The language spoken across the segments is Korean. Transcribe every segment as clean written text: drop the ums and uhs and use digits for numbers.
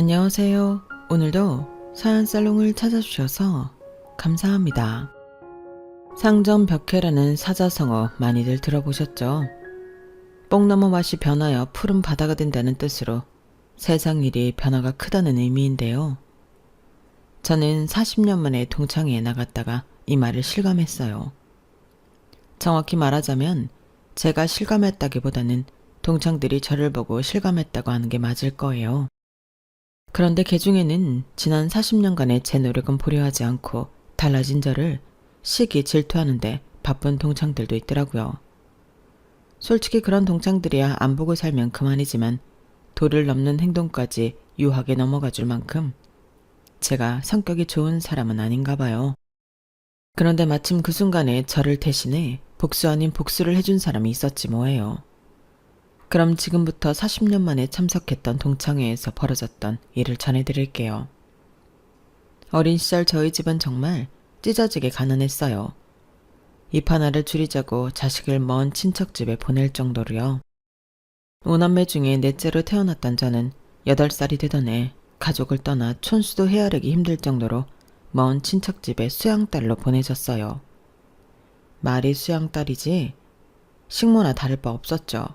안녕하세요. 오늘도 사연살롱을 찾아주셔서 감사합니다. 상점벽해라는 사자성어 많이들 들어보셨죠? 뽕나무 맛이 변하여 푸른 바다가 된다는 뜻으로 세상 일이 변화가 크다는 의미인데요. 저는 40년 만에 동창회에 나갔다가 이 말을 실감했어요. 정확히 말하자면 제가 실감했다기보다는 동창들이 저를 보고 실감했다고 하는 게 맞을 거예요. 그런데 그 중에는 지난 40년간의 제 노력은 보려하지 않고 달라진 저를 시기 질투하는데 바쁜 동창들도 있더라고요. 솔직히 그런 동창들이야 안 보고 살면 그만이지만 도를 넘는 행동까지 유하게 넘어가 줄 만큼 제가 성격이 좋은 사람은 아닌가 봐요. 그런데 마침 그 순간에 저를 대신해 복수 아닌 복수를 해준 사람이 있었지 뭐예요. 그럼 지금부터 40년 만에 참석했던 동창회에서 벌어졌던 일을 전해드릴게요. 어린 시절 저희 집은 정말 찢어지게 가난했어요. 입 하나를 줄이자고 자식을 먼 친척집에 보낼 정도로요. 5남매 중에 넷째로 태어났던 저는 8살이 되던 해 가족을 떠나 촌수도 헤아리기 힘들 정도로 먼 친척집에 수양딸로 보내졌어요. 말이 수양딸이지 식모나 다를 바 없었죠.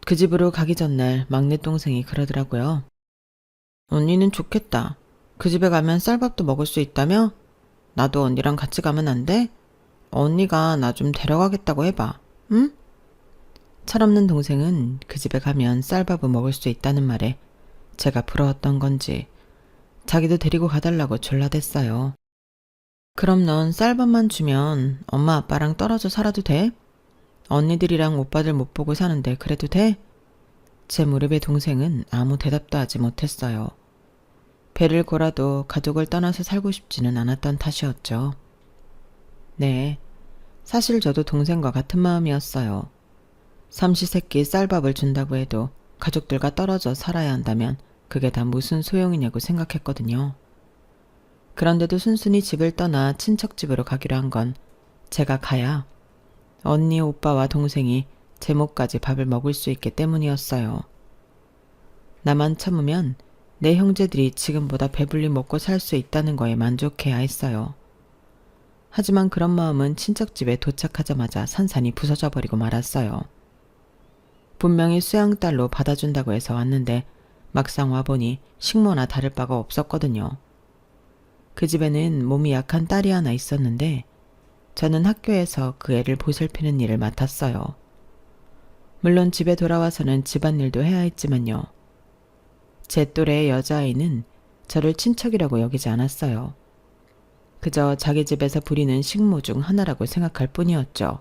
그 집으로 가기 전날 막내 동생이 그러더라고요. 언니는 좋겠다. 그 집에 가면 쌀밥도 먹을 수 있다며? 나도 언니랑 같이 가면 안 돼? 언니가 나 좀 데려가겠다고 해봐. 응? 철없는 동생은 그 집에 가면 쌀밥을 먹을 수 있다는 말에 제가 부러웠던 건지 자기도 데리고 가달라고 졸라댔어요. 그럼 넌 쌀밥만 주면 엄마 아빠랑 떨어져 살아도 돼? 언니들이랑 오빠들 못 보고 사는데 그래도 돼? 제 무릎에 동생은 아무 대답도 하지 못했어요. 배를 골아도 가족을 떠나서 살고 싶지는 않았던 탓이었죠. 네, 사실 저도 동생과 같은 마음이었어요. 삼시세끼 쌀밥을 준다고 해도 가족들과 떨어져 살아야 한다면 그게 다 무슨 소용이냐고 생각했거든요. 그런데도 순순히 집을 떠나 친척집으로 가기로 한 건 제가 가야 언니, 오빠와 동생이 제목까지 밥을 먹을 수 있기 때문이었어요. 나만 참으면 내 형제들이 지금보다 배불리 먹고 살 수 있다는 거에 만족해야 했어요. 하지만 그런 마음은 친척집에 도착하자마자 산산이 부서져 버리고 말았어요. 분명히 수양딸로 받아준다고 해서 왔는데 막상 와보니 식모나 다를 바가 없었거든요. 그 집에는 몸이 약한 딸이 하나 있었는데 저는 학교에서 그 애를 보살피는 일을 맡았어요. 물론 집에 돌아와서는 집안일도 해야 했지만요. 제 또래의 여자아이는 저를 친척이라고 여기지 않았어요. 그저 자기 집에서 부리는 식모 중 하나라고 생각할 뿐이었죠.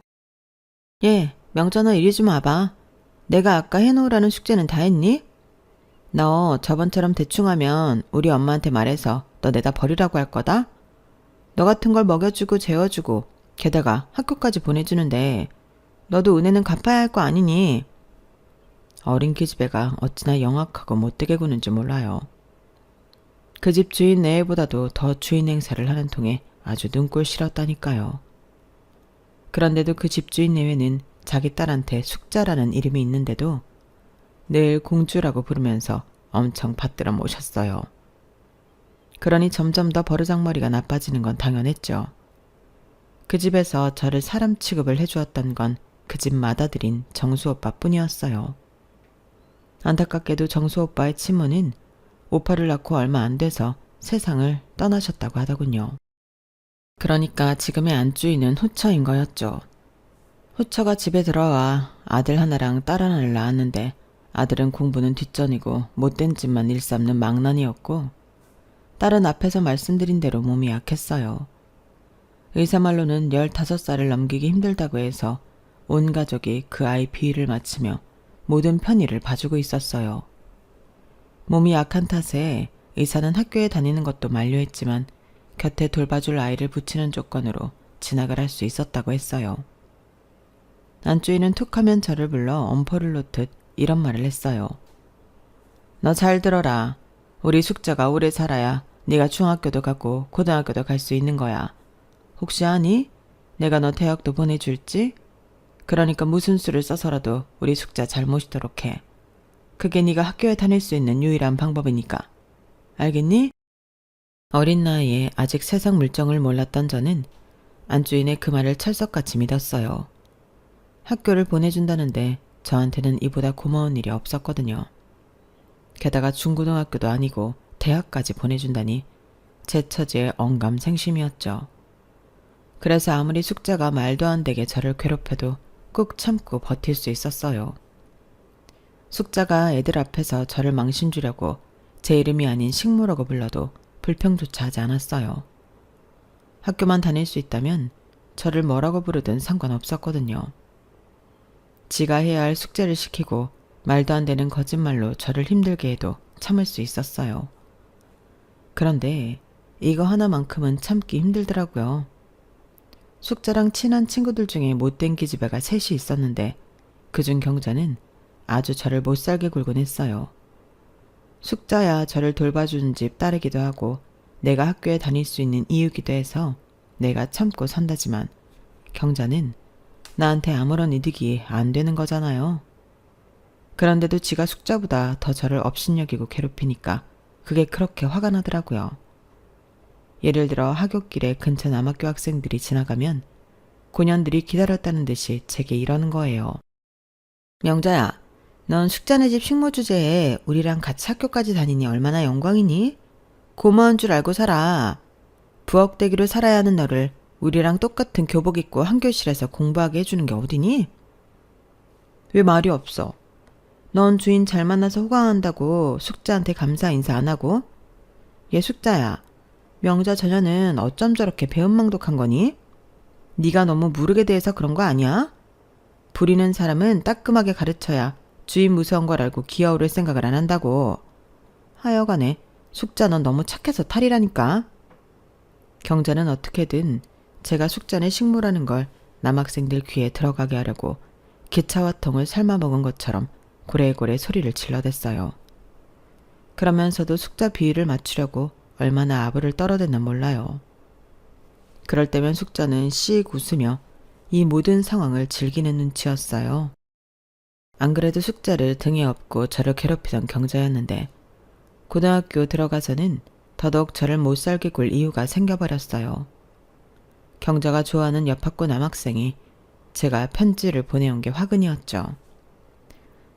예, 명전아 이리 좀 와봐. 내가 아까 해놓으라는 숙제는 다 했니? 너 저번처럼 대충 하면 우리 엄마한테 말해서 너 내다 버리라고 할 거다? 너 같은 걸 먹여주고 재워주고 게다가 학교까지 보내주는데 너도 은혜는 갚아야 할 거 아니니? 어린 기집애가 어찌나 영악하고 못되게 구는지 몰라요. 그 집 주인 내외보다도 더 주인 행세를 하는 통에 아주 눈꼴 싫었다니까요. 그런데도 그 집 주인 내외는 자기 딸한테 숙자라는 이름이 있는데도 늘 공주라고 부르면서 엄청 받들어 모셨어요. 그러니 점점 더 버르장머리가 나빠지는 건 당연했죠. 그 집에서 저를 사람 취급을 해주었던 건 그 집 맏아들인 정수 오빠뿐이었어요. 안타깝게도 정수 오빠의 친모는 오빠를 낳고 얼마 안 돼서 세상을 떠나셨다고 하더군요. 그러니까 지금의 안주인은 후처인 거였죠. 후처가 집에 들어와 아들 하나랑 딸 하나를 낳았는데 아들은 공부는 뒷전이고 못된 짓만 일삼는 망난이었고 딸은 앞에서 말씀드린 대로 몸이 약했어요. 의사 말로는 15살을 넘기기 힘들다고 해서 온 가족이 그 아이 비위를 맞추며 모든 편의를 봐주고 있었어요. 몸이 약한 탓에 의사는 학교에 다니는 것도 만료했지만 곁에 돌봐줄 아이를 붙이는 조건으로 진학을 할 수 있었다고 했어요. 안주인은 툭하면 저를 불러 엄포를 놓듯 이런 말을 했어요. 너 잘 들어라. 우리 숙자가 오래 살아야 네가 중학교도 가고 고등학교도 갈 수 있는 거야. 혹시 아니? 내가 너 대학도 보내줄지? 그러니까 무슨 수를 써서라도 우리 숙자 잘 모시도록 해. 그게 네가 학교에 다닐 수 있는 유일한 방법이니까. 알겠니? 어린 나이에 아직 세상 물정을 몰랐던 저는 안주인의 그 말을 철석같이 믿었어요. 학교를 보내준다는데 저한테는 이보다 고마운 일이 없었거든요. 게다가 중고등학교도 아니고 대학까지 보내준다니 제 처지에 언감생심이었죠. 그래서 아무리 숙자가 말도 안 되게 저를 괴롭혀도 꾹 참고 버틸 수 있었어요. 숙자가 애들 앞에서 저를 망신 주려고 제 이름이 아닌 식모라고 불러도 불평조차 하지 않았어요. 학교만 다닐 수 있다면 저를 뭐라고 부르든 상관없었거든요. 지가 해야 할 숙제를 시키고 말도 안 되는 거짓말로 저를 힘들게 해도 참을 수 있었어요. 그런데 이거 하나만큼은 참기 힘들더라고요. 숙자랑 친한 친구들 중에 못된 기집애가 셋이 있었는데 그중 경자는 아주 저를 못살게 굴곤 했어요. 숙자야 저를 돌봐주는 집 딸이기도 하고 내가 학교에 다닐 수 있는 이유기도 해서 내가 참고 산다지만 경자는 나한테 아무런 이득이 안 되는 거잖아요. 그런데도 지가 숙자보다 더 저를 업신여기고 괴롭히니까 그게 그렇게 화가 나더라고요. 예를 들어 하굣길에 근처 남학교 학생들이 지나가면 고년들이 기다렸다는 듯이 제게 이러는 거예요. 명자야, 넌 숙자네 집 식모 주제에 우리랑 같이 학교까지 다니니 얼마나 영광이니? 고마운 줄 알고 살아. 부엌대기로 살아야 하는 너를 우리랑 똑같은 교복 입고 한 교실에서 공부하게 해주는 게 어디니? 왜 말이 없어? 넌 주인 잘 만나서 호강한다고 숙자한테 감사 인사 안 하고? 얘 숙자야, 명자 저녀는 어쩜 저렇게 배은망덕한 거니? 네가 너무 무르게 대해서 그런 거 아니야? 부리는 사람은 따끔하게 가르쳐야 주인 무서운 걸 알고 기어오를 생각을 안 한다고. 하여간에 숙자 넌 너무 착해서 탈이라니까. 경자는 어떻게든 제가 숙자네 식모라는 걸 남학생들 귀에 들어가게 하려고 기차화통을 삶아먹은 것처럼 고래고래 소리를 질러댔어요. 그러면서도 숙자 비위를 맞추려고 얼마나 아부를 떨어댔나 몰라요. 그럴 때면 숙자는 씩 웃으며 이 모든 상황을 즐기는 눈치였어요. 안 그래도 숙자를 등에 업고 저를 괴롭히던 경자였는데 고등학교 들어가서는 더더욱 저를 못살게 굴 이유가 생겨버렸어요. 경자가 좋아하는 옆 학교 남학생이 제가 편지를 보내온 게 화근이었죠.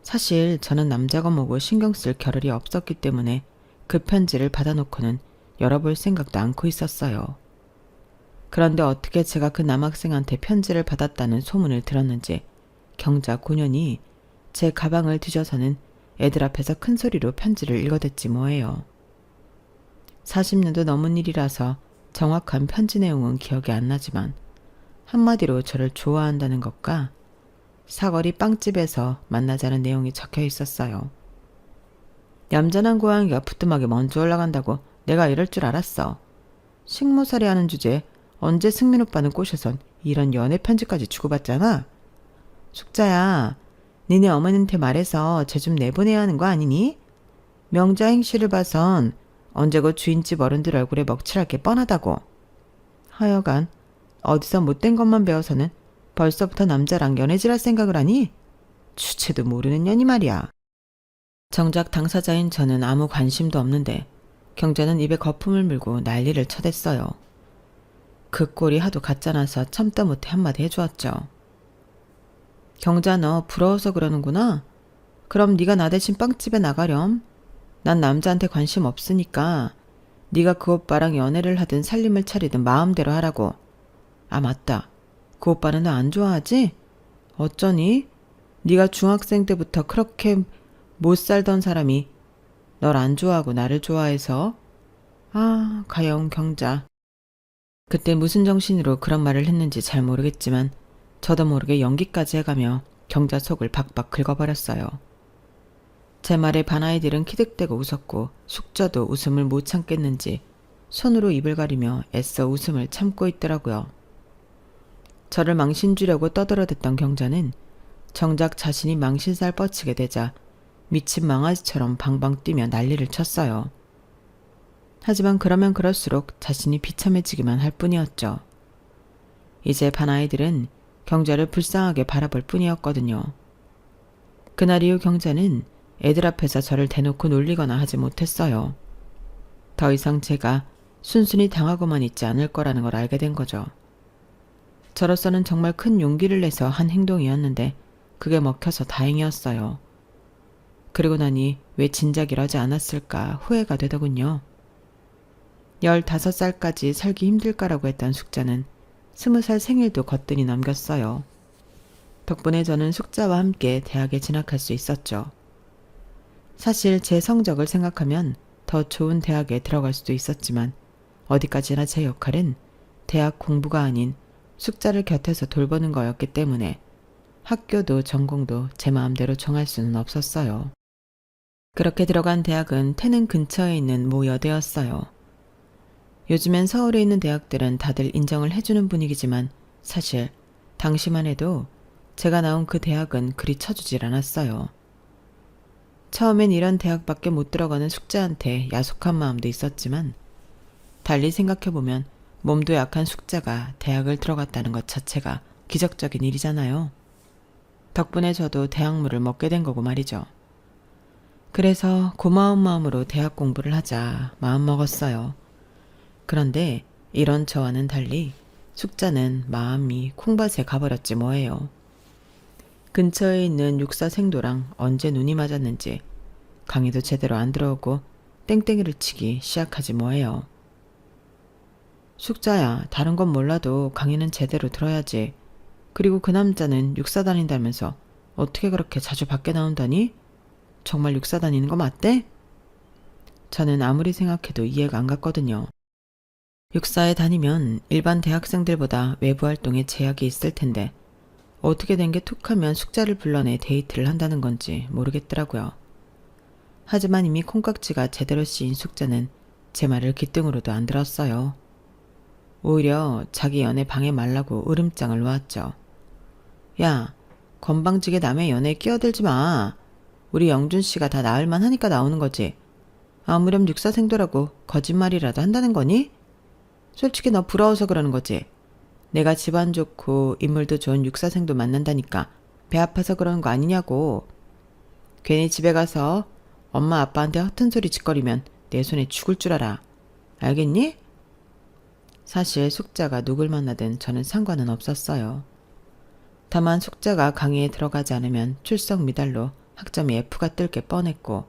사실 저는 남자가 뭐고 신경 쓸 겨를이 없었기 때문에 그 편지를 받아놓고는 열어볼 생각도 않고 있었어요. 그런데 어떻게 제가 그 남학생한테 편지를 받았다는 소문을 들었는지 경자 고년이 제 가방을 뒤져서는 애들 앞에서 큰 소리로 편지를 읽어댔지 뭐예요. 40년도 넘은 일이라서 정확한 편지 내용은 기억이 안 나지만 한마디로 저를 좋아한다는 것과 사거리 빵집에서 만나자는 내용이 적혀 있었어요. 얌전한 고양이가 부뚜막에 먼저 올라간다고 내가 이럴 줄 알았어. 식모살이 하는 주제에 언제 승민 오빠는 꼬셔선 이런 연애 편지까지 주고받잖아. 숙자야, 니네 어머니한테 말해서 쟤 좀 내보내야 하는 거 아니니? 명자 행실을 봐선 언제고 주인집 어른들 얼굴에 먹칠할 게 뻔하다고. 하여간 어디서 못된 것만 배워서는 벌써부터 남자랑 연애질할 생각을 하니? 주체도 모르는 년이 말이야. 정작 당사자인 저는 아무 관심도 없는데 경자는 입에 거품을 물고 난리를 쳐댔어요. 그 꼴이 하도 가짜나서 참다 못해 한마디 해주었죠. 경자 너 부러워서 그러는구나. 그럼 네가 나 대신 빵집에 나가렴. 난 남자한테 관심 없으니까 네가 그 오빠랑 연애를 하든 살림을 차리든 마음대로 하라고. 아 맞다. 그 오빠는 너 안 좋아하지? 어쩌니? 네가 중학생 때부터 그렇게 못 살던 사람이 널 안 좋아하고 나를 좋아해서. 아 가여운 경자. 그때 무슨 정신으로 그런 말을 했는지 잘 모르겠지만 저도 모르게 연기까지 해가며 경자 속을 박박 긁어버렸어요. 제 말에 반아이들은 키득대고 웃었고 숙자도 웃음을 못 참겠는지 손으로 입을 가리며 애써 웃음을 참고 있더라고요. 저를 망신 주려고 떠들어댔던 경자는 정작 자신이 망신살 뻗치게 되자 미친 망아지처럼 방방 뛰며 난리를 쳤어요. 하지만 그러면 그럴수록 자신이 비참해지기만 할 뿐이었죠. 이제 반아이들은 경자를 불쌍하게 바라볼 뿐이었거든요. 그날 이후 경자는 애들 앞에서 저를 대놓고 놀리거나 하지 못했어요. 더 이상 제가 순순히 당하고만 있지 않을 거라는 걸 알게 된 거죠. 저로서는 정말 큰 용기를 내서 한 행동이었는데 그게 먹혀서 다행이었어요. 그리고 나니 왜 진작 이러지 않았을까 후회가 되더군요. 15살까지 살기 힘들까라고 했던 숙자는 20살 생일도 거뜬히 넘겼어요. 덕분에 저는 숙자와 함께 대학에 진학할 수 있었죠. 사실 제 성적을 생각하면 더 좋은 대학에 들어갈 수도 있었지만 어디까지나 제 역할은 대학 공부가 아닌 숙자를 곁에서 돌보는 거였기 때문에 학교도 전공도 제 마음대로 정할 수는 없었어요. 그렇게 들어간 대학은 태릉 근처에 있는 모 여대였어요. 요즘엔 서울에 있는 대학들은 다들 인정을 해주는 분위기지만 사실 당시만 해도 제가 나온 그 대학은 그리 쳐주질 않았어요. 처음엔 이런 대학밖에 못 들어가는 숙자한테 야속한 마음도 있었지만 달리 생각해보면 몸도 약한 숙자가 대학을 들어갔다는 것 자체가 기적적인 일이잖아요. 덕분에 저도 대학물을 먹게 된 거고 말이죠. 그래서 고마운 마음으로 대학 공부를 하자 마음먹었어요. 그런데 이런 저와는 달리 숙자는 마음이 콩밭에 가버렸지 뭐예요. 근처에 있는 육사생도랑 언제 눈이 맞았는지 강의도 제대로 안 들어오고 땡땡이를 치기 시작하지 뭐예요. 숙자야, 다른 건 몰라도 강의는 제대로 들어야지. 그리고 그 남자는 육사 다닌다면서 어떻게 그렇게 자주 밖에 나온다니? 정말 육사 다니는 거 맞대? 저는 아무리 생각해도 이해가 안 갔거든요. 육사에 다니면 일반 대학생들보다 외부 활동에 제약이 있을 텐데 어떻게 된 게 툭하면 숙자를 불러내 데이트를 한다는 건지 모르겠더라고요. 하지만 이미 콩깍지가 제대로 씌인 숙자는 제 말을 귀등으로도 안 들었어요. 오히려 자기 연애 방해 말라고 으름장을 놓았죠. 야, 건방지게 남의 연애에 끼어들지 마. 우리 영준 씨가 다 나을만 하니까 나오는 거지. 아무렴 육사생도라고 거짓말이라도 한다는 거니? 솔직히 너 부러워서 그러는 거지. 내가 집안 좋고 인물도 좋은 육사생도 만난다니까 배 아파서 그러는 거 아니냐고. 괜히 집에 가서 엄마 아빠한테 허튼 소리 짓거리면 내 손에 죽을 줄 알아. 알겠니? 사실 숙자가 누굴 만나든 저는 상관은 없었어요. 다만 숙자가 강의에 들어가지 않으면 출석 미달로 학점이 F가 뜰 게 뻔했고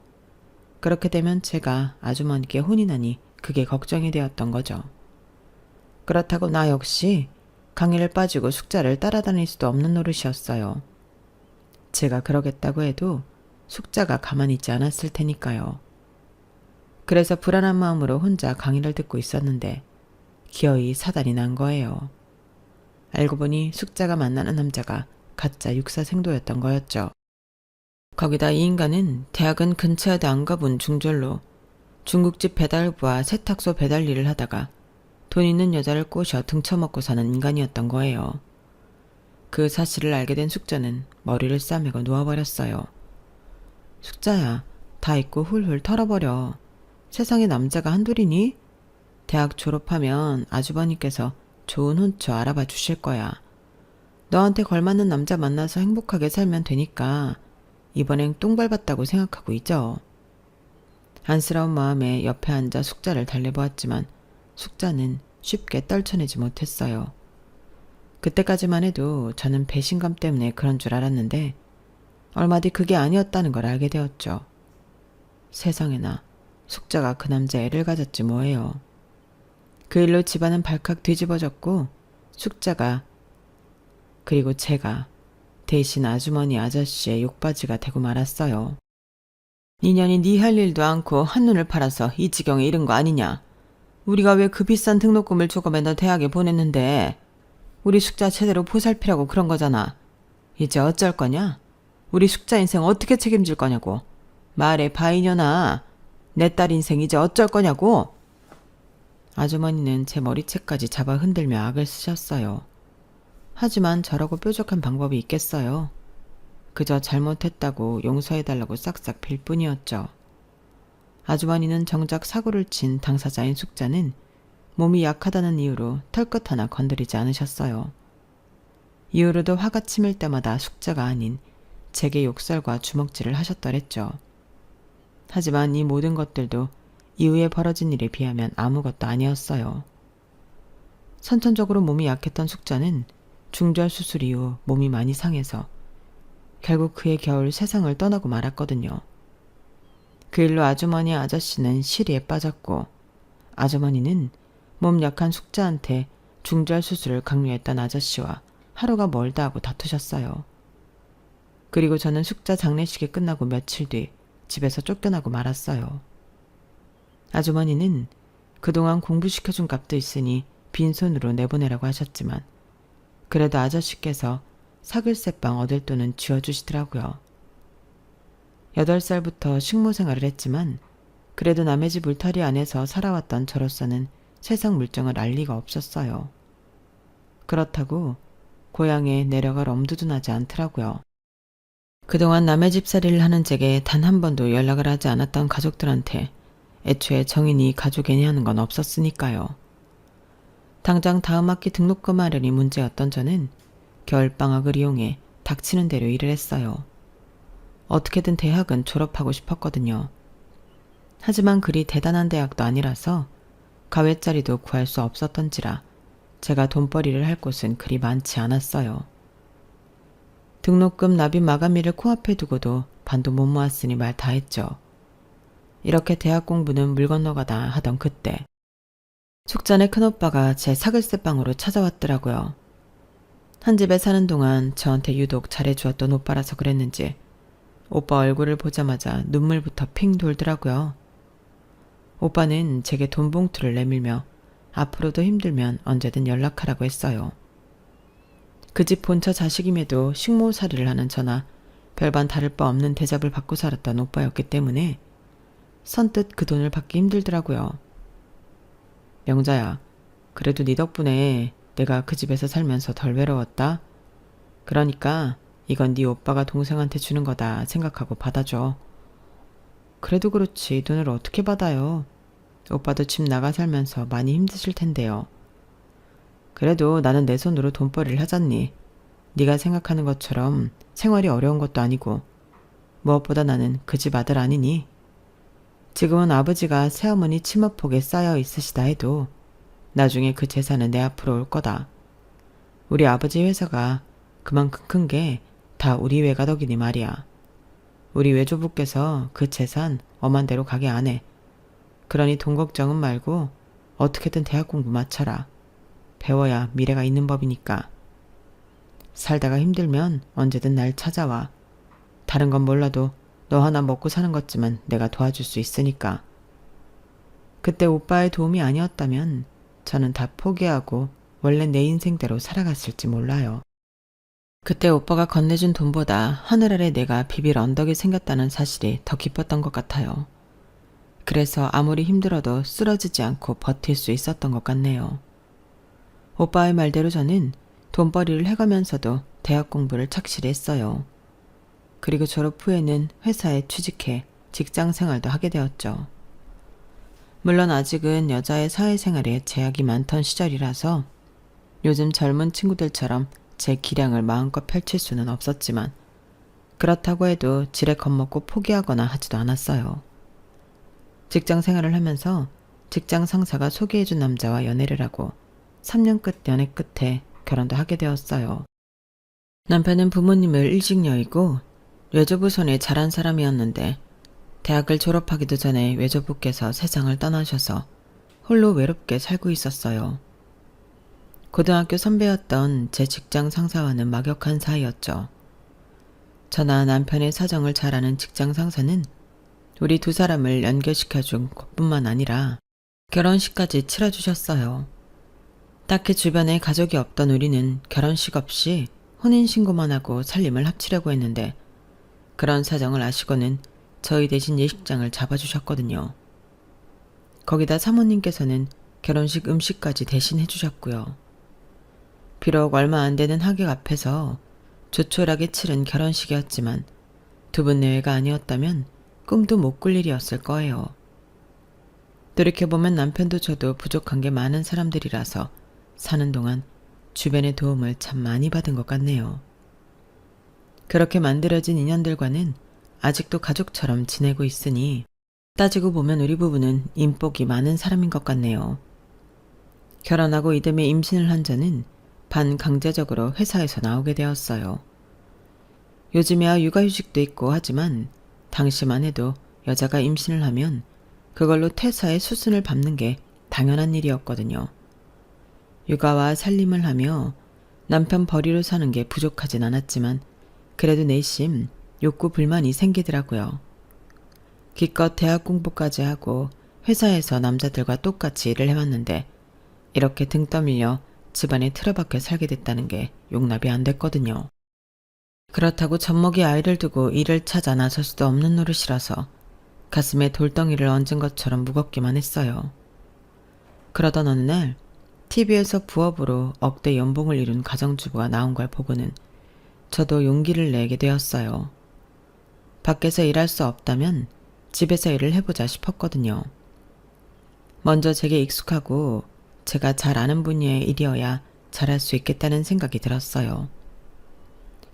그렇게 되면 제가 아주머니께 혼이 나니 그게 걱정이 되었던 거죠. 그렇다고 나 역시 강의를 빠지고 숙자를 따라다닐 수도 없는 노릇이었어요. 제가 그러겠다고 해도 숙자가 가만히 있지 않았을 테니까요. 그래서 불안한 마음으로 혼자 강의를 듣고 있었는데 기어이 사단이 난 거예요. 알고 보니 숙자가 만나는 남자가 가짜 육사생도였던 거였죠. 거기다 이 인간은 대학은 근처에도 안 가본 중졸로 중국집 배달부와 세탁소 배달 일을 하다가 돈 있는 여자를 꼬셔 등쳐먹고 사는 인간이었던 거예요. 그 사실을 알게 된 숙자는 머리를 싸매고 누워버렸어요. 숙자야, 다 잊고 훌훌 털어버려. 세상에 남자가 한둘이니? 대학 졸업하면 아주버니께서 좋은 혼처 알아봐 주실 거야. 너한테 걸맞는 남자 만나서 행복하게 살면 되니까 이번엔 똥 밟았다고 생각하고 잊어. 안쓰러운 마음에 옆에 앉아 숙자를 달래보았지만 숙자는 쉽게 떨쳐내지 못했어요. 그때까지만 해도 저는 배신감 때문에 그런 줄 알았는데 얼마 뒤 그게 아니었다는 걸 알게 되었죠. 세상에나 숙자가 그 남자 애를 가졌지 뭐예요. 그 일로 집안은 발칵 뒤집어졌고 숙자가 그리고 제가 대신 아주머니 아저씨의 욕바지가 되고 말았어요. 니년이 니 할 일도 않고 한눈을 팔아서 이 지경에 이른 거 아니냐. 우리가 왜 그 비싼 등록금을 조금에 너 대학에 보냈는데 우리 숙자 제대로 보살피라고 그런 거잖아. 이제 어쩔 거냐? 우리 숙자 인생 어떻게 책임질 거냐고. 말해 바이년아. 내 딸 인생 이제 어쩔 거냐고. 아주머니는 제 머리채까지 잡아 흔들며 악을 쓰셨어요. 하지만 저라고 뾰족한 방법이 있겠어요. 그저 잘못했다고 용서해달라고 싹싹 빌 뿐이었죠. 아주머니는 정작 사고를 친 당사자인 숙자는 몸이 약하다는 이유로 털끝 하나 건드리지 않으셨어요. 이후로도 화가 치밀 때마다 숙자가 아닌 제게 욕설과 주먹질을 하셨더랬죠. 하지만 이 모든 것들도 이후에 벌어진 일에 비하면 아무것도 아니었어요. 선천적으로 몸이 약했던 숙자는 중절 수술 이후 몸이 많이 상해서 결국 그해 겨울 세상을 떠나고 말았거든요. 그 일로 아주머니 아저씨는 시리에 빠졌고 아주머니는 몸 약한 숙자한테 중절 수술을 강요했던 아저씨와 하루가 멀다 하고 다투셨어요. 그리고 저는 숙자 장례식이 끝나고 며칠 뒤 집에서 쫓겨나고 말았어요. 아주머니는 그동안 공부시켜준 값도 있으니 빈손으로 내보내라고 하셨지만 그래도 아저씨께서 사글세빵 얻을 돈은 쥐어주시더라고요. 8살부터 식모생활을 했지만 그래도 남의 집 울타리 안에서 살아왔던 저로서는 세상 물정을 알 리가 없었어요. 그렇다고 고향에 내려갈 엄두도 나지 않더라고요. 그동안 남의 집살이를 하는 제게 단 한 번도 연락을 하지 않았던 가족들한테 애초에 정인이 가족애니 하는 건 없었으니까요. 당장 다음 학기 등록금 마련이 문제였던 저는 겨울방학을 이용해 닥치는 대로 일을 했어요. 어떻게든 대학은 졸업하고 싶었거든요. 하지만 그리 대단한 대학도 아니라서 가외자리도 구할 수 없었던지라 제가 돈벌이를 할 곳은 그리 많지 않았어요. 등록금 납입 마감일을 코앞에 두고도 반도 못 모았으니 말 다 했죠. 이렇게 대학 공부는 물 건너가다 하던 그때 숙자네 큰오빠가 제 사글세방으로 찾아왔더라고요. 한 집에 사는 동안 저한테 유독 잘해주었던 오빠라서 그랬는지 오빠 얼굴을 보자마자 눈물부터 핑 돌더라고요. 오빠는 제게 돈 봉투를 내밀며 앞으로도 힘들면 언제든 연락하라고 했어요. 그 집 본처 자식임에도 식모살이를 하는 저나 별반 다를 바 없는 대접을 받고 살았던 오빠였기 때문에 선뜻 그 돈을 받기 힘들더라고요. 명자야, 그래도 네 덕분에 내가 그 집에서 살면서 덜 외로웠다. 그러니까 이건 네 오빠가 동생한테 주는 거다 생각하고 받아줘. 그래도 그렇지 돈을 어떻게 받아요. 오빠도 집 나가 살면서 많이 힘드실 텐데요. 그래도 나는 내 손으로 돈벌이를 하잖니. 네가 생각하는 것처럼 생활이 어려운 것도 아니고 무엇보다 나는 그 집 아들 아니니. 지금은 아버지가 새어머니 치마폭에 쌓여 있으시다 해도 나중에 그 재산은 내 앞으로 올 거다. 우리 아버지 회사가 그만큼 큰 게 다 우리 외가덕이니 말이야. 우리 외조부께서 그 재산 엄한 대로 가게 안 해. 그러니 돈 걱정은 말고 어떻게든 대학 공부 마쳐라. 배워야 미래가 있는 법이니까. 살다가 힘들면 언제든 날 찾아와. 다른 건 몰라도 너 하나 먹고 사는 것쯤은 내가 도와줄 수 있으니까. 그때 오빠의 도움이 아니었다면 저는 다 포기하고 원래 내 인생대로 살아갔을지 몰라요. 그때 오빠가 건네준 돈보다 하늘 아래 내가 비빌 언덕이 생겼다는 사실이 더 기뻤던 것 같아요. 그래서 아무리 힘들어도 쓰러지지 않고 버틸 수 있었던 것 같네요. 오빠의 말대로 저는 돈벌이를 해가면서도 대학 공부를 착실히 했어요. 그리고 졸업 후에는 회사에 취직해 직장 생활도 하게 되었죠. 물론 아직은 여자의 사회생활에 제약이 많던 시절이라서 요즘 젊은 친구들처럼 제 기량을 마음껏 펼칠 수는 없었지만 그렇다고 해도 지레 겁먹고 포기하거나 하지도 않았어요. 직장 생활을 하면서 직장 상사가 소개해준 남자와 연애를 하고 3년 끝 연애 끝에 결혼도 하게 되었어요. 남편은 부모님을 일직녀이고 외조부 손에 자란 사람이었는데 대학을 졸업하기도 전에 외조부께서 세상을 떠나셔서 홀로 외롭게 살고 있었어요. 고등학교 선배였던 제 직장 상사와는 막역한 사이였죠. 저나 남편의 사정을 잘 아는 직장 상사는 우리 두 사람을 연결시켜준 것뿐만 아니라 결혼식까지 치러주셨어요. 딱히 주변에 가족이 없던 우리는 결혼식 없이 혼인신고만 하고 살림을 합치려고 했는데 그런 사정을 아시고는 저희 대신 예식장을 잡아주셨거든요. 거기다 사모님께서는 결혼식 음식까지 대신 해주셨고요. 비록 얼마 안 되는 하객 앞에서 조촐하게 치른 결혼식이었지만 두 분 내외가 아니었다면 꿈도 못 꿀 일이었을 거예요. 돌이켜보면 남편도 저도 부족한 게 많은 사람들이라서 사는 동안 주변의 도움을 참 많이 받은 것 같네요. 그렇게 만들어진 인연들과는 아직도 가족처럼 지내고 있으니 따지고 보면 우리 부부는 인복이 많은 사람인 것 같네요. 결혼하고 이듬해 임신을 한 저는 반강제적으로 회사에서 나오게 되었어요. 요즘에야 육아휴직도 있고 하지만 당시만 해도 여자가 임신을 하면 그걸로 퇴사의 수순을 밟는 게 당연한 일이었거든요. 육아와 살림을 하며 남편 벌이로 사는 게 부족하진 않았지만 그래도 내심 욕구 불만이 생기더라고요. 기껏 대학 공부까지 하고 회사에서 남자들과 똑같이 일을 해왔는데 이렇게 등 떠밀려 집안에 틀어박혀 살게 됐다는 게 용납이 안 됐거든요. 그렇다고 젖먹이 아이를 두고 일을 찾아 나설 수도 없는 노릇이라서 가슴에 돌덩이를 얹은 것처럼 무겁기만 했어요. 그러던 어느 날 TV에서 부업으로 억대 연봉을 이룬 가정주부가 나온 걸 보고는 저도 용기를 내게 되었어요. 밖에서 일할 수 없다면 집에서 일을 해보자 싶었거든요. 먼저 제게 익숙하고 제가 잘 아는 분야의 일이어야 잘할 수 있겠다는 생각이 들었어요.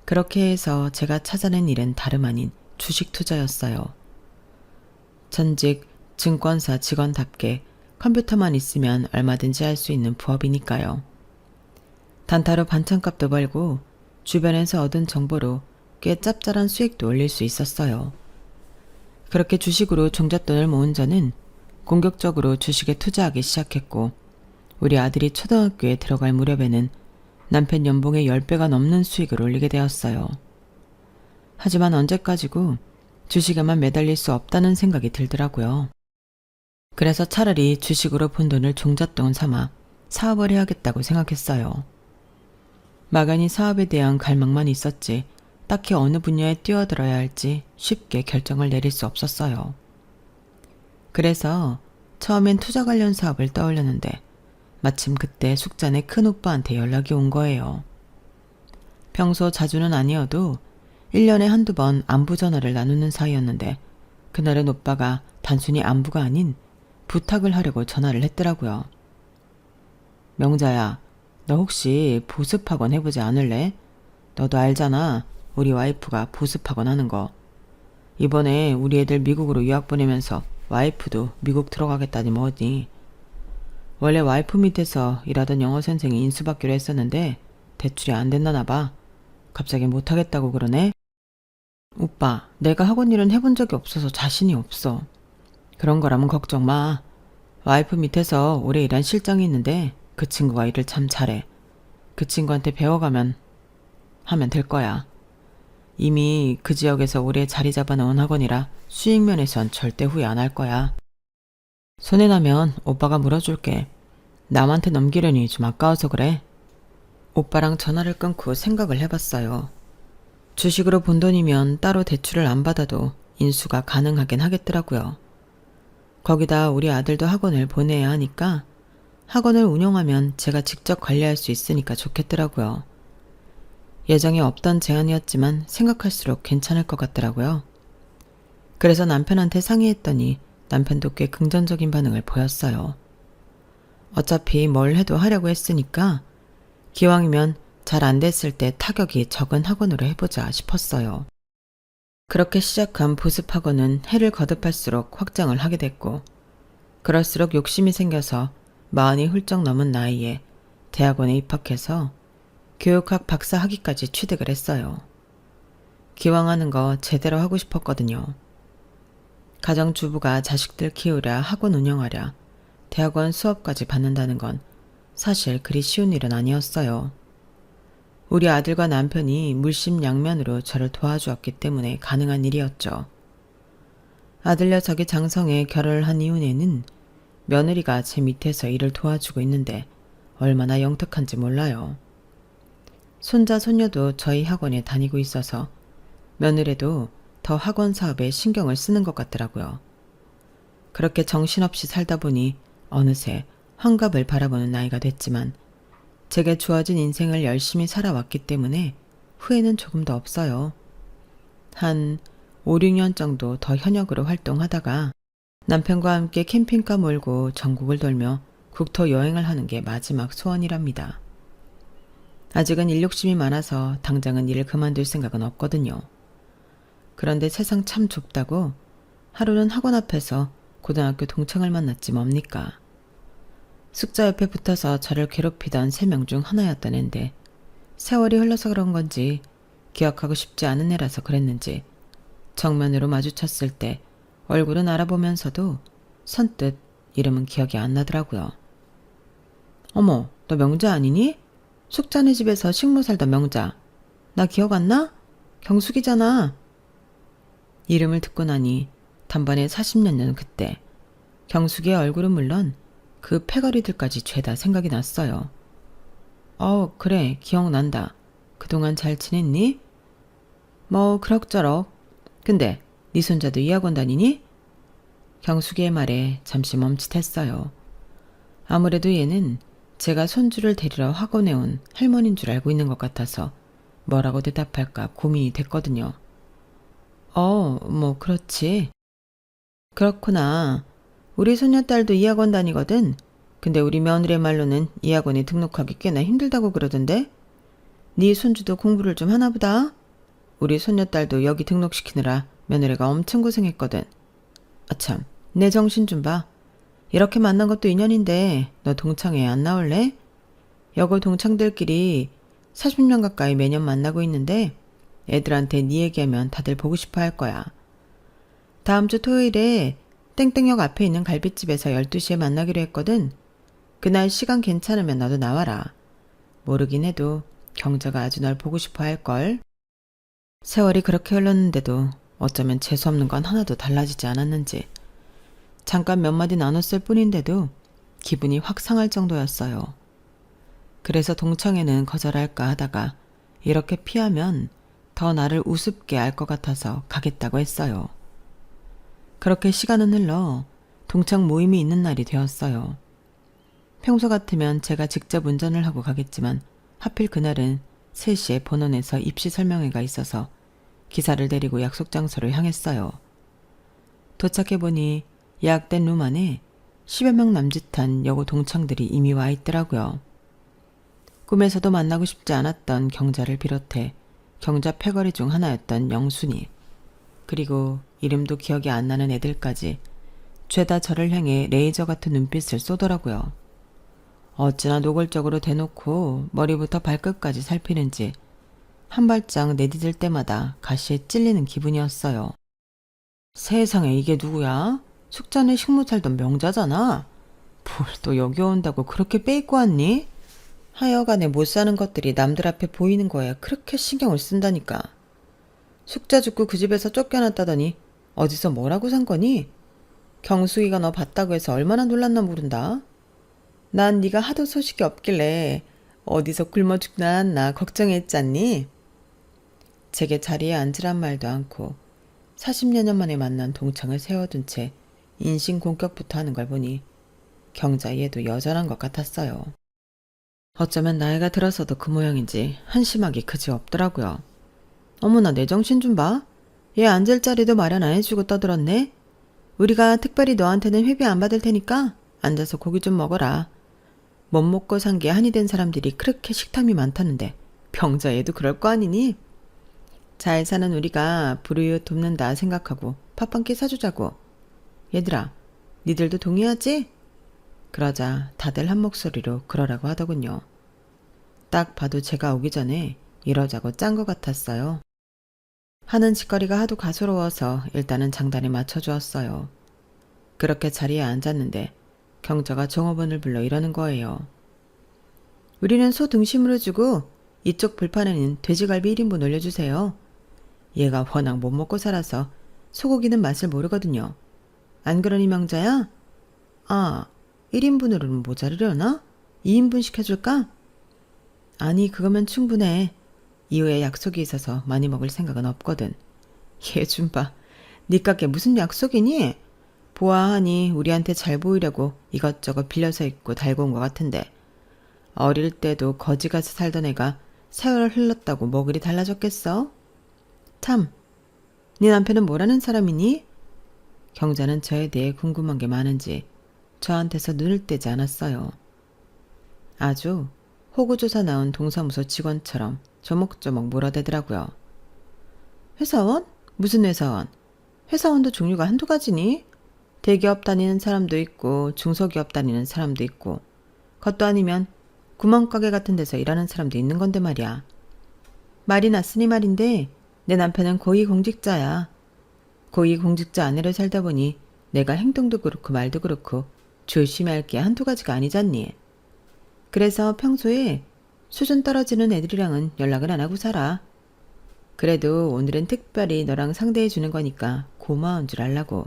그렇게 해서 제가 찾아낸 일은 다름 아닌 주식 투자였어요. 전직 증권사 직원답게 컴퓨터만 있으면 얼마든지 할 수 있는 부업이니까요. 단타로 반찬값도 벌고 주변에서 얻은 정보로 꽤 짭짤한 수익도 올릴 수 있었어요. 그렇게 주식으로 종잣돈을 모은 저는 공격적으로 주식에 투자하기 시작했고 우리 아들이 초등학교에 들어갈 무렵에는 남편 연봉의 10배가 넘는 수익을 올리게 되었어요. 하지만 언제까지고 주식에만 매달릴 수 없다는 생각이 들더라고요. 그래서 차라리 주식으로 본 돈을 종잣돈 삼아 사업을 해야겠다고 생각했어요. 막연히 사업에 대한 갈망만 있었지 딱히 어느 분야에 뛰어들어야 할지 쉽게 결정을 내릴 수 없었어요. 그래서 처음엔 투자 관련 사업을 떠올렸는데 마침 그때 숙자네 큰오빠한테 연락이 온 거예요. 평소 자주는 아니어도 1년에 한두 번 안부 전화를 나누는 사이였는데 그날은 오빠가 단순히 안부가 아닌 부탁을 하려고 전화를 했더라고요. 명자야, 너 혹시 보습학원 해보지 않을래? 너도 알잖아. 우리 와이프가 보습학원 하는 거. 이번에 우리 애들 미국으로 유학 보내면서 와이프도 미국 들어가겠다니 뭐니. 원래 와이프 밑에서 일하던 영어 선생이 인수받기로 했었는데 대출이 안 된다나 봐. 갑자기 못하겠다고 그러네? 오빠, 내가 학원 일은 해본 적이 없어서 자신이 없어. 그런 거라면 걱정 마. 와이프 밑에서 오래 일한 실장이 있는데 그 친구가 일을 참 잘해. 그 친구한테 배워가면 하면 될 거야. 이미 그 지역에서 오래 자리 잡아놓은 학원이라 수익 면에선 절대 후회 안 할 거야. 손해 나면 오빠가 물어줄게. 남한테 넘기려니 좀 아까워서 그래. 오빠랑 전화를 끊고 생각을 해봤어요. 주식으로 본 돈이면 따로 대출을 안 받아도 인수가 가능하긴 하겠더라고요. 거기다 우리 아들도 학원을 보내야 하니까 학원을 운영하면 제가 직접 관리할 수 있으니까 좋겠더라고요. 예정에 없던 제안이었지만 생각할수록 괜찮을 것 같더라고요. 그래서 남편한테 상의했더니 남편도 꽤 긍정적인 반응을 보였어요. 어차피 뭘 해도 하려고 했으니까 기왕이면 잘 안 됐을 때 타격이 적은 학원으로 해보자 싶었어요. 그렇게 시작한 보습학원은 해를 거듭할수록 확장을 하게 됐고 그럴수록 욕심이 생겨서 40이 훌쩍 넘은 나이에 대학원에 입학해서 교육학 박사 학위까지 취득을 했어요. 기왕 하는 거 제대로 하고 싶었거든요. 가정주부가 자식들 키우랴 학원 운영하랴 대학원 수업까지 받는다는 건 사실 그리 쉬운 일은 아니었어요. 우리 아들과 남편이 물심양면으로 저를 도와주었기 때문에 가능한 일이었죠. 아들 녀석이 장성에 결혼을 한 이후에는 며느리가 제 밑에서 일을 도와주고 있는데 얼마나 영특한지 몰라요. 손자 손녀도 저희 학원에 다니고 있어서 며느리도 더 학원 사업에 신경을 쓰는 것 같더라고요. 그렇게 정신없이 살다 보니 어느새 환갑을 바라보는 나이가 됐지만 제게 주어진 인생을 열심히 살아왔기 때문에 후회는 조금도 없어요. 한 5, 6년 정도 더 현역으로 활동하다가 남편과 함께 캠핑카 몰고 전국을 돌며 국토 여행을 하는 게 마지막 소원이랍니다. 아직은 일 욕심이 많아서 당장은 일을 그만둘 생각은 없거든요. 그런데 세상 참 좁다고 하루는 학원 앞에서 고등학교 동창을 만났지 뭡니까. 숙자 옆에 붙어서 저를 괴롭히던 3명 중 하나였던 앤데 세월이 흘러서 그런 건지 기억하고 싶지 않은 애라서 그랬는지 정면으로 마주쳤을 때 얼굴은 알아보면서도 선뜻 이름은 기억이 안 나더라고요. 어머, 너 명자 아니니? 숙자네 집에서 식모 살던 명자. 나 기억 안 나? 경숙이잖아. 이름을 듣고 나니 단번에 40년 전 그때 경숙이의 얼굴은 물론 그 패거리들까지 죄다 생각이 났어요. 그래, 기억난다. 그동안 잘 지냈니? 뭐 그럭저럭. 근데 네 손자도 이 학원 다니니? 경숙이의 말에 잠시 멈칫했어요. 아무래도 얘는 제가 손주를 데리러 학원에 온 할머니인 줄 알고 있는 것 같아서 뭐라고 대답할까 고민이 됐거든요. 뭐 그렇지. 그렇구나. 우리 손녀딸도 이 학원 다니거든. 근데 우리 며느리 말로는 이 학원에 등록하기 꽤나 힘들다고 그러던데? 네 손주도 공부를 좀 하나 보다. 우리 손녀딸도 여기 등록시키느라 며느리가 엄청 고생했거든. 아참, 내 정신 좀 봐. 이렇게 만난 것도 인연인데 너 동창회 안 나올래? 여고 동창들끼리 40년 가까이 매년 만나고 있는데 애들한테 네 얘기하면 다들 보고 싶어 할 거야. 다음 주 토요일에 땡땡역 앞에 있는 갈비집에서 12시에 만나기로 했거든. 그날 시간 괜찮으면 너도 나와라. 모르긴 해도 경자가 아주 널 보고 싶어 할걸. 세월이 그렇게 흘렀는데도 어쩌면 재수없는 건 하나도 달라지지 않았는지 잠깐 몇 마디 나눴을 뿐인데도 기분이 확 상할 정도였어요. 그래서 동창회는 거절할까 하다가 이렇게 피하면 더 나를 우습게 알 것 같아서 가겠다고 했어요. 그렇게 시간은 흘러 동창 모임이 있는 날이 되었어요. 평소 같으면 제가 직접 운전을 하고 가겠지만 하필 그날은 3시에 본원에서 입시 설명회가 있어서 기사를 데리고 약속 장소를 향했어요. 도착해보니 예약된 룸 안에 10여 명 남짓한 여고 동창들이 이미 와 있더라고요. 꿈에서도 만나고 싶지 않았던 경자를 비롯해 경자 패거리 중 하나였던 영순이, 그리고 이름도 기억이 안 나는 애들까지 죄다 저를 향해 레이저 같은 눈빛을 쏘더라고요. 어찌나 노골적으로 대놓고 머리부터 발끝까지 살피는지 한 발짝 내디딜 때마다 가시에 찔리는 기분이었어요. 세상에, 이게 누구야? 숙자네 식모 살던 명자잖아. 뭘 또 여기 온다고 그렇게 빼입고 왔니? 하여간에 못 사는 것들이 남들 앞에 보이는 거에 그렇게 신경을 쓴다니까. 숙자 죽고 그 집에서 쫓겨났다더니 어디서 뭐라고 산 거니? 경숙이가 너 봤다고 해서 얼마나 놀랐나 모른다. 난 네가 하도 소식이 없길래 어디서 굶어 죽나 않나 걱정했잖니. 제게 자리에 앉으란 말도 않고 40여 년 만에 만난 동창을 세워둔 채 인신공격부터 하는 걸 보니 경자 얘도 여전한 것 같았어요. 어쩌면 나이가 들어서도 그 모양인지 한심하기 그지 없더라고요. 어머나, 내 정신 좀 봐. 얘 앉을 자리도 마련 안 해주고 떠들었네. 우리가 특별히 너한테는 회비 안 받을 테니까 앉아서 고기 좀 먹어라. 못 먹고 산 게 한이 된 사람들이 그렇게 식탐이 많다는데 병자 얘도 그럴 거 아니니? 잘 사는 우리가 불우이웃 돕는다 생각하고 밥 한 끼 사주자고. 얘들아, 니들도 동의하지? 그러자 다들 한 목소리로 그러라고 하더군요. 딱 봐도 제가 오기 전에 이러자고 짠 것 같았어요. 하는 짓거리가 하도 가소로워서 일단은 장단에 맞춰주었어요. 그렇게 자리에 앉았는데 경자가 종업원을 불러 이러는 거예요. 우리는 소 등심으로 주고 이쪽 불판에는 돼지갈비 1인분 올려주세요. 얘가 워낙 못 먹고 살아서 소고기는 맛을 모르거든요. 안 그러니 명자야? 1인분으로는 모자르려나? 2인분씩 해줄까? 아니, 그거면 충분해. 이후에 약속이 있어서 많이 먹을 생각은 없거든. 얘 좀 봐. 니 깎게 무슨 약속이니? 보아하니 우리한테 잘 보이려고 이것저것 빌려서 입고 달고 온 것 같은데 어릴 때도 거지 가서 살던 애가 세월을 흘렀다고 뭐 그리 달라졌겠어? 참, 네 남편은 뭐라는 사람이니? 경자는 저에 대해 궁금한 게 많은지 저한테서 눈을 떼지 않았어요. 아주 호구조사 나온 동사무소 직원처럼 조목조목 물어대더라고요. 회사원? 무슨 회사원? 회사원도 종류가 한두 가지니? 대기업 다니는 사람도 있고 중소기업 다니는 사람도 있고 그것도 아니면 구멍가게 같은 데서 일하는 사람도 있는 건데 말이야. 말이 났으니 말인데 내 남편은 고위공직자야. 고위공직자 아내로 살다 보니 내가 행동도 그렇고 말도 그렇고 조심할 게 한두 가지가 아니잖니. 그래서 평소에 수준 떨어지는 애들이랑은 연락을 안 하고 살아. 그래도 오늘은 특별히 너랑 상대해 주는 거니까 고마운 줄 알라고.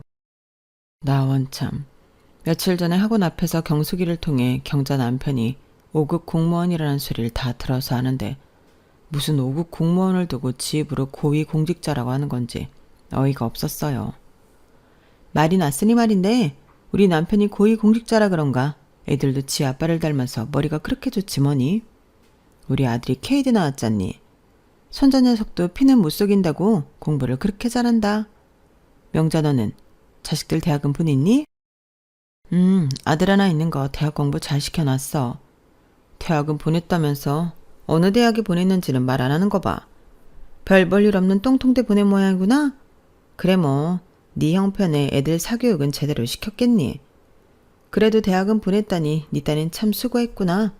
나 원참. 며칠 전에 학원 앞에서 경수기를 통해 경자 남편이 5급 공무원이라는 소리를 다 들어서 아는데 무슨 5급 공무원을 두고 지 입으로 고위공직자라고 하는 건지 어이가 없었어요. 말이 났으니 말인데 우리 남편이 고위공직자라 그런가 애들도 지 아빠를 닮아서 머리가 그렇게 좋지 뭐니. 우리 아들이 K대 나왔잖니. 손자 녀석도 피는 못 속인다고 공부를 그렇게 잘한다. 명자 너는 자식들 대학은 보냈니? 아들 하나 있는 거 대학 공부 잘 시켜놨어. 대학은 보냈다면서 어느 대학에 보냈는지는 말 안 하는 거 봐. 별 볼 일 없는 똥통대 보낸 모양이구나? 그래 뭐 네 형편에 애들 사교육은 제대로 시켰겠니? 그래도 대학은 보냈다니 네 딸은 참 수고했구나.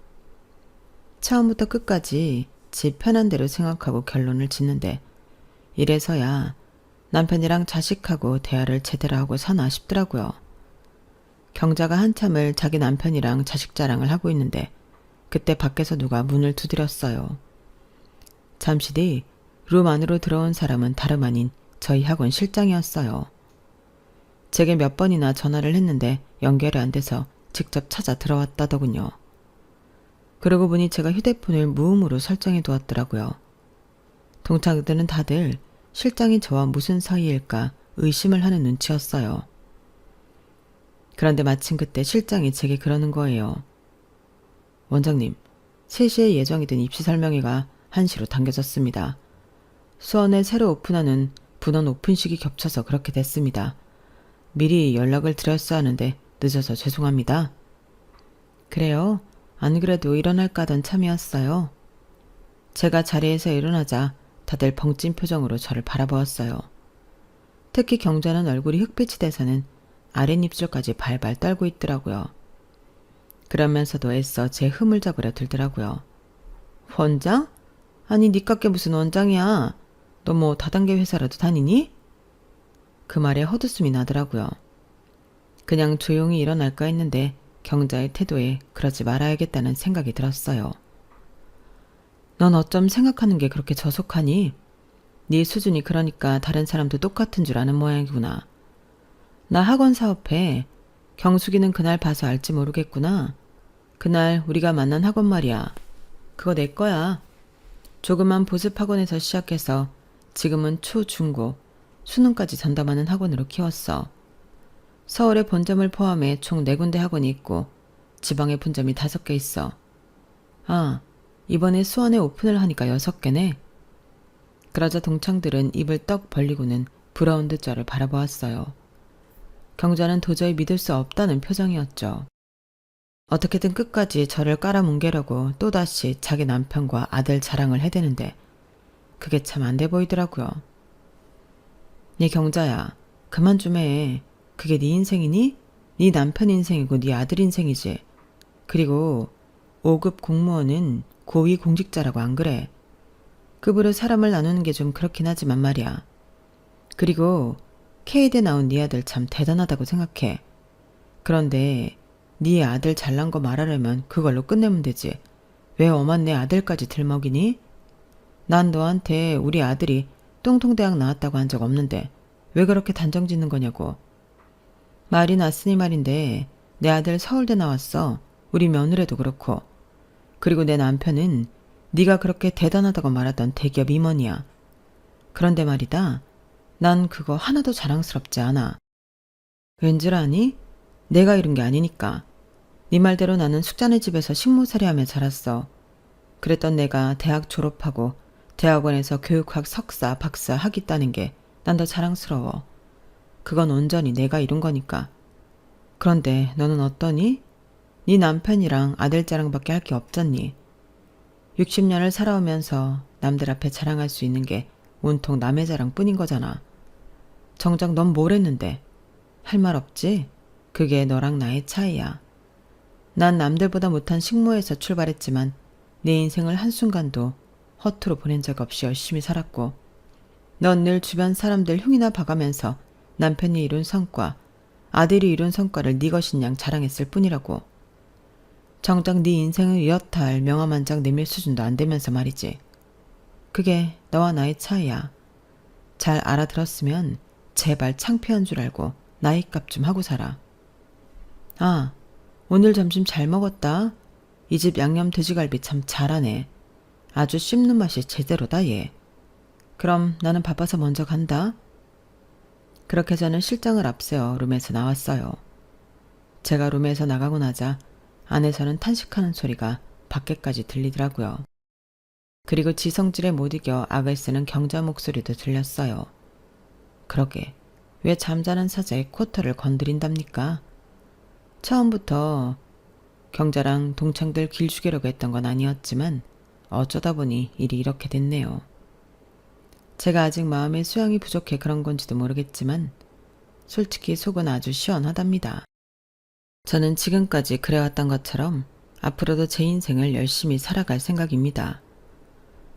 처음부터 끝까지 지 편한 대로 생각하고 결론을 짓는데 이래서야 남편이랑 자식하고 대화를 제대로 하고 사나 싶더라고요. 경자가 한참을 자기 남편이랑 자식 자랑을 하고 있는데 그때 밖에서 누가 문을 두드렸어요. 잠시 뒤 룸 안으로 들어온 사람은 다름 아닌 저희 학원 실장이었어요. 제게 몇 번이나 전화를 했는데 연결이 안 돼서 직접 찾아 들어왔다더군요. 그러고 보니 제가 휴대폰을 무음으로 설정해 두었더라고요. 동창들은 다들 실장이 저와 무슨 사이일까 의심을 하는 눈치였어요. 그런데 마침 그때 실장이 제게 그러는 거예요. 원장님, 3시에 예정이 된 입시 설명회가 1시로 당겨졌습니다. 수원에 새로 오픈하는 분원 오픈식이 겹쳐서 그렇게 됐습니다. 미리 연락을 드렸어야 하는데 늦어서 죄송합니다. 그래요? 안 그래도 일어날까 하던 참이었어요. 제가 자리에서 일어나자 다들 벙찐 표정으로 저를 바라보았어요. 특히 경자는 얼굴이 흑빛이 돼서는 아랫입술까지 발발 떨고 있더라고요. 그러면서도 애써 제 흠을 잡으려 들더라고요. 원장? 아니 니깎게 무슨 원장이야. 너 뭐 다단계 회사라도 다니니? 그 말에 헛웃음이 나더라고요. 그냥 조용히 일어날까 했는데 경자의 태도에 그러지 말아야겠다는 생각이 들었어요. 넌 어쩜 생각하는 게 그렇게 저속하니? 네 수준이 그러니까 다른 사람도 똑같은 줄 아는 모양이구나. 나 학원 사업해. 경숙이는 그날 봐서 알지 모르겠구나. 그날 우리가 만난 학원 말이야. 그거 내 거야. 조그만 보습 학원에서 시작해서 지금은 초, 중고, 수능까지 전담하는 학원으로 키웠어. 서울에 본점을 포함해 총 4군데 학원이 있고 지방에 분점이 5개 있어. 아, 이번에 수원에 오픈을 하니까 6개네. 그러자 동창들은 입을 떡 벌리고는 부러운 듯 저를 바라보았어요. 경자는 도저히 믿을 수 없다는 표정이었죠. 어떻게든 끝까지 저를 깔아뭉개려고 또다시 자기 남편과 아들 자랑을 해대는데 그게 참 안 돼 보이더라고요. 네 경자야, 그만 좀 해. 그게 네 인생이니? 네 남편 인생이고 네 아들 인생이지. 그리고 5급 공무원은 고위 공직자라고 안 그래? 급으로 사람을 나누는 게 좀 그렇긴 하지만 말이야. 그리고 K대 나온 네 아들 참 대단하다고 생각해. 그런데 네 아들 잘난 거 말하려면 그걸로 끝내면 되지. 왜 엄한 내 아들까지 들먹이니? 난 너한테 우리 아들이 똥통대학 나왔다고 한 적 없는데 왜 그렇게 단정 짓는 거냐고. 말이 났으니 말인데 내 아들 서울대 나왔어. 우리 며느리도 그렇고. 그리고 내 남편은 네가 그렇게 대단하다고 말하던 대기업 임원이야. 그런데 말이다. 난 그거 하나도 자랑스럽지 않아. 왠줄 아니? 내가 이룬 게 아니니까. 네 말대로 나는 숙자네 집에서 식모살이하며 자랐어. 그랬던 내가 대학 졸업하고 대학원에서 교육학 석사, 박사 학위 따는 게 난 더 자랑스러워. 그건 온전히 내가 이룬 거니까. 그런데 너는 어떠니? 네 남편이랑 아들 자랑밖에 할 게 없잖니. 60년을 살아오면서 남들 앞에 자랑할 수 있는 게 온통 남의 자랑뿐인 거잖아. 정작 넌 뭘 했는데? 할 말 없지? 그게 너랑 나의 차이야. 난 남들보다 못한 식모에서 출발했지만 내 인생을 한순간도 허투루 보낸 적 없이 열심히 살았고, 넌 늘 주변 사람들 흉이나 봐가면서 남편이 이룬 성과, 아들이 이룬 성과를 네 것인 양 자랑했을 뿐이라고. 정작 네 인생을 이렇다 할 명함 한 장 내밀 수준도 안 되면서 말이지. 그게 너와 나의 차이야. 잘 알아들었으면 제발 창피한 줄 알고 나이값 좀 하고 살아. 아, 오늘 점심 잘 먹었다. 이 집 양념 돼지갈비 참 잘하네. 아주 씹는 맛이 제대로다 얘. 그럼 나는 바빠서 먼저 간다. 그렇게 저는 실장을 앞세워 룸에서 나왔어요. 제가 룸에서 나가고 나자 안에서는 탄식하는 소리가 밖에까지 들리더라고요. 그리고 지성질에 못 이겨 악을 쓰는 경자 목소리도 들렸어요. 그러게, 왜 잠자는 사자의 쿼터를 건드린답니까? 처음부터 경자랑 동창들 길 죽이려고 했던 건 아니었지만 어쩌다 보니 일이 이렇게 됐네요. 제가 아직 마음의 수양이 부족해 그런 건지도 모르겠지만 솔직히 속은 아주 시원하답니다. 저는 지금까지 그래왔던 것처럼 앞으로도 제 인생을 열심히 살아갈 생각입니다.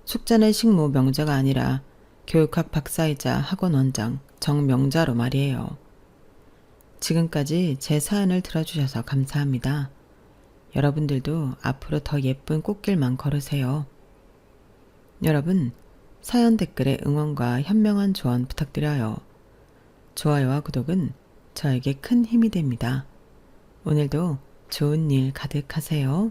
숙자의 식모 명자가 아니라 교육학 박사이자 학원 원장 정명자로 말이에요. 지금까지 제 사연을 들어주셔서 감사합니다. 여러분들도 앞으로 더 예쁜 꽃길만 걸으세요. 여러분, 사연 댓글에 응원과 현명한 조언 부탁드려요. 좋아요와 구독은 저에게 큰 힘이 됩니다. 오늘도 좋은 일 가득하세요.